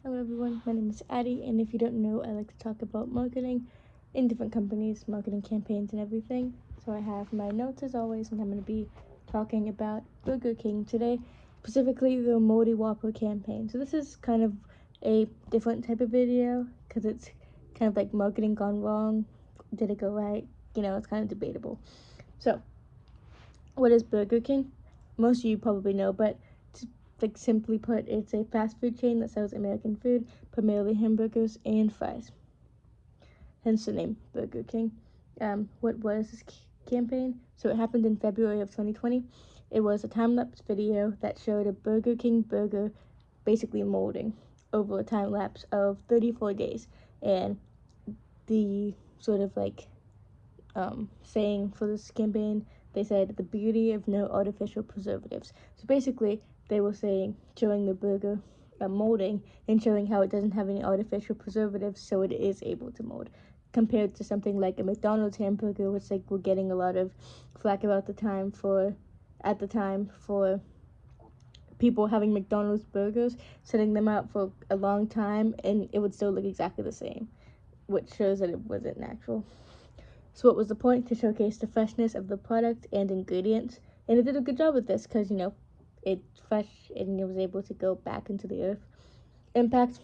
Hello everyone, my name is Addie, and if you don't know, I like to talk about marketing in different companies, marketing campaigns and everything. So I have my notes as always, and I'm going to be talking about Burger King today, specifically the moldy whopper campaign. So this is kind of a different type of video, because it's kind of like marketing gone wrong. Did it go right? It's kind of debatable. So, what is Burger King? Most of you probably know, but simply put, it's a fast food chain that sells American food, primarily hamburgers and fries. Hence the name Burger King. What was this campaign? So it happened in February of 2020. It was a time-lapse video that showed a Burger King burger basically molding over a time lapse of 34 days. And the sort of saying for this campaign, they said the beauty of no artificial preservatives. So basically, they were showing the burger molding and showing how it doesn't have any artificial preservatives, so it is able to mold. Compared to something like a McDonald's hamburger, which we're getting a lot of flack about at the time for people having McDonald's burgers, setting them out for a long time, and it would still look exactly the same, which shows that it wasn't natural. So what was the point? To showcase the freshness of the product and ingredients. And it did a good job with this because, it's fresh and it was able to go back into the earth. Impact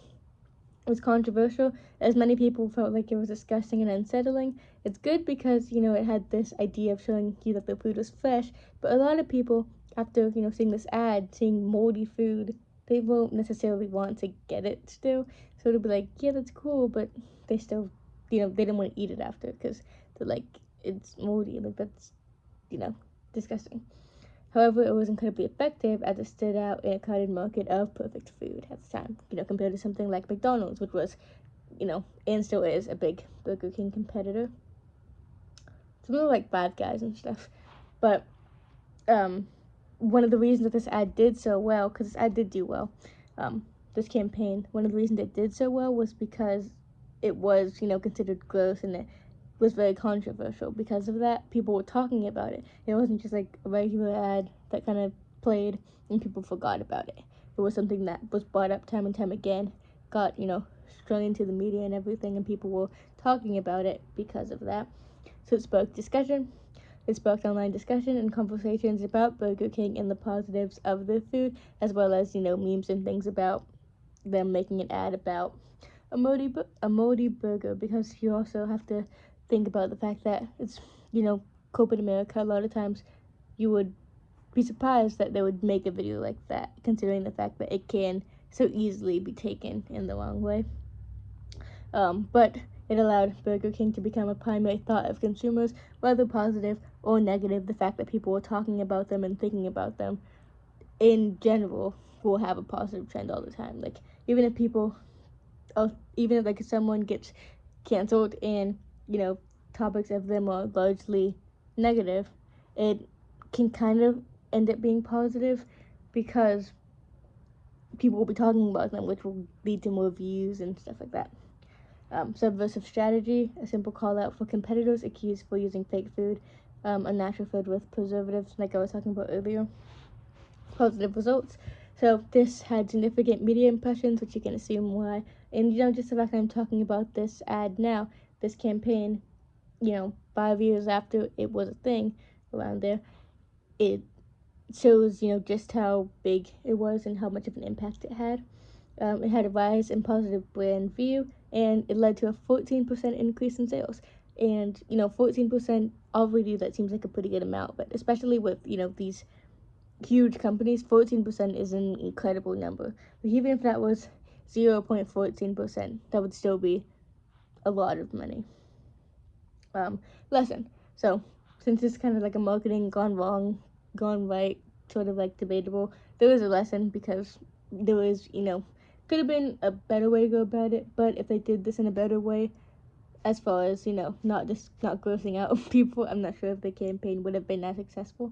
was controversial, as many people felt like it was disgusting and unsettling. It's good because, it had this idea of showing you that the food was fresh, but a lot of people, after, seeing this ad, seeing moldy food, they won't necessarily want to get it still. So it'll be like, yeah, that's cool, but they still, they didn't want to eat it after because they're like, it's moldy, that's, disgusting. However, it was incredibly effective as it stood out in a crowded market of perfect food at the time, compared to something like McDonald's, which was, and still is a big Burger King competitor. Some of them like Bad Guys and stuff. But one of the reasons that this ad did so well, because this ad did do well, this campaign, one of the reasons it did so well was because it was, considered gross, and it was very controversial. Because of that, people were talking about it. It wasn't just like a regular ad that kind of played and people forgot about it. It was something that was brought up time and time again, got, strung into the media and everything, and people were talking about it because of that. So it sparked discussion. It sparked online discussion and conversations about Burger King and the positives of their food, as well as, memes and things about them making an ad about a moldy burger, because you also have to think about the fact that it's, corporate America. A lot of times you would be surprised that they would make a video like that, considering the fact that it can so easily be taken in the wrong way. But it allowed Burger King to become a primary thought of consumers, whether positive or negative. The fact that people were talking about them and thinking about them in general will have a positive trend all the time. Even if someone gets canceled and, topics of them are largely negative, it can kind of end up being positive because people will be talking about them, which will lead to more views and stuff like that. Subversive strategy, a simple call out for competitors accused for using fake food, unnatural food with preservatives, like I was talking about earlier. Positive results. So this had significant media impressions, which you can assume why. And, just the fact that I'm talking about this ad now, this campaign, 5 years after it was a thing around there, it shows, just how big it was and how much of an impact it had. It had a rise in positive brand view, and it led to a 14% increase in sales. And, 14% already, that seems like a pretty good amount, but especially with, these huge companies, 14% is an incredible number. Even if that was 0.14%, that would still be a lot of money. Lesson. So, since it's kind of like a marketing gone wrong, gone right, sort of debatable, there is a lesson, because there was, could have been a better way to go about it, but if they did this in a better way, as far as, not grossing out people, I'm not sure if the campaign would have been as successful.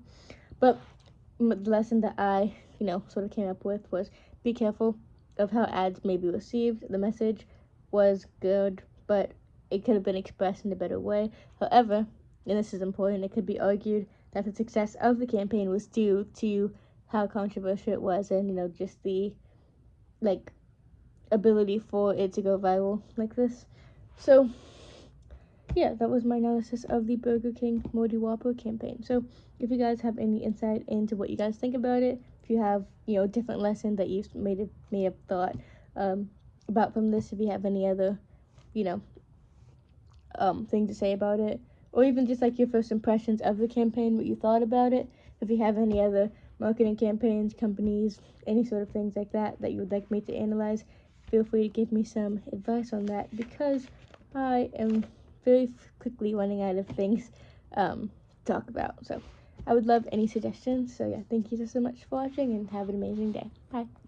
But the lesson that I, sort of came up with was be careful of how ads may be received. The message was good, but it could have been expressed in a better way. However, and this is important, it could be argued that the success of the campaign was due to how controversial it was, and, just the, ability for it to go viral like this. So yeah, that was my analysis of the Burger King Moldy Whopper campaign. So if you guys have any insight into what you guys think about it, if you have, you know, different lesson that you may have thought about from this, if you have any other, you know, thing to say about it, or even just like your first impressions of the campaign, what you thought about it. If you have any other marketing campaigns, companies, any sort of things like that that you would like me to analyze, feel free to give me some advice on that, because I am very quickly running out of things to talk about. So I would love any suggestions. So yeah, thank you so much for watching, and have an amazing day. Bye.